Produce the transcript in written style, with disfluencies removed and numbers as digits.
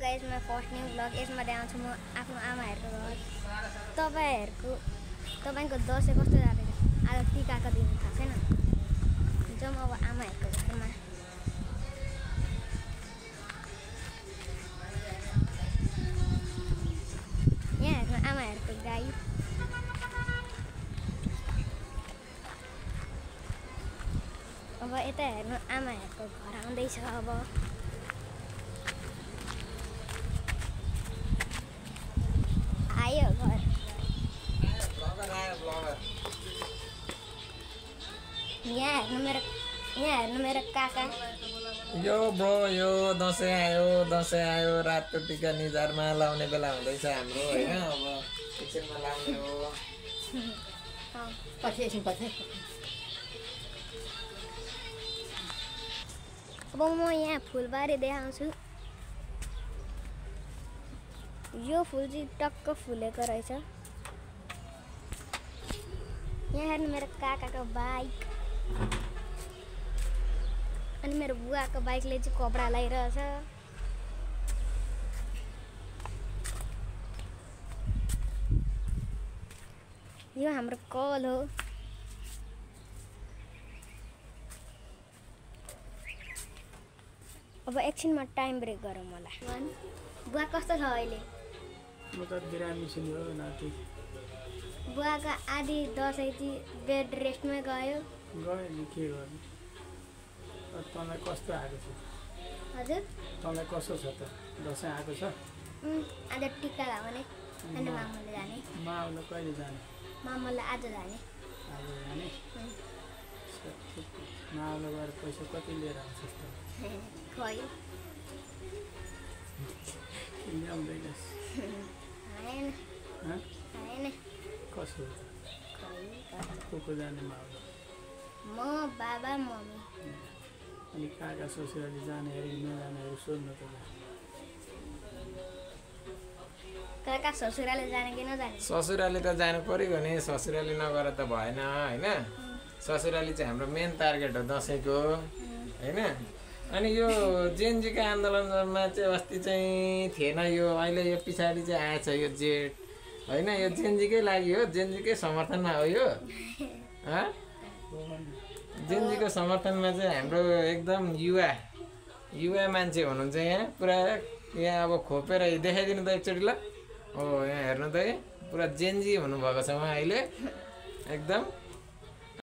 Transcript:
guys मैं first new blog यसमा देखाउँछु म आफ्नो आमाहरूको घर तपाईको दसैँ कस्तो जाँदैछ आज टिकाको दिन थाहा छैन जाउँ अब आमाहरूको घरमा यहाँ हेर्नु आमाहरूको गाई अब यता हेर्नु आमाहरूको घर आउँदैछ अब आयो घर यहाँ हेर्नु मेरो काका यो ब्रो यो दसैँ आयो रातको टिका निजारमा लाउने बेला हुँदैछ हाम्रो हैन अब एकछिनमा लाउने हो पछि अब म यहाँ फुलबारी देखाउँछु यो फुल चाहिँ टक्क फुलेको रहेछ यहाँ हेर्नु मेरो काकाको बाइक अनि मेरो बुवाको बाइकले चाहिँ कपडा लगाइरहेछ यो हाम्रो कल हो अब एकछिनमा टाइम ब्रेक गरौँ होला बुवा कस्तो छ अहिले म त बिरामी छु नि हो नाति बुवाको आधी दसैँ चाहिँ बेड रेस्टमै गयो नि के गर्नु तँलाई कस्तो आएको छ हजुर तँलाई कस्तो छ त दसैँ आएको छ आज टिका लगाउने अनि मामुले जाने माउले कहिले जाने मामुले आज जाने आज जाने माउले गएर पैसा कति लिएर आउँछस् त खै ल्याउँदैनस् आएन कसो को जाने माउले म बाबा मम्मी अनि काका ससुराली जानेहरू नजानेहरू सोध्नु त काका ससुराले जाने कि नजाने ससुराली त जानु पर्यो नि ससुराली नगर त भएन हैन ससुराली चाहिँ हाम्रो मेन टार्गेट हो दसैँको हैन अनि यो जेनजीको आन्दोलनमा चाहिँ अस्ति चाहिँ थिएन यो अहिले यो पछाडि चाहिँ आएछ यो जेठ हैन यो जेनजीकै लागि हो जेनजीकै समर्थनमा हो यो जेनजीको समर्थनमा चाहिँ हाम्रो एकदम युवा मान्छे हुनुहुन्छ यहाँ पुरा यहाँ अब खोपेर देखाइदिनु त एकचोटि ल हो यहाँ हेर्नु त पुरा जेनजी हुनुभएको छ उहाँ अहिले एकदम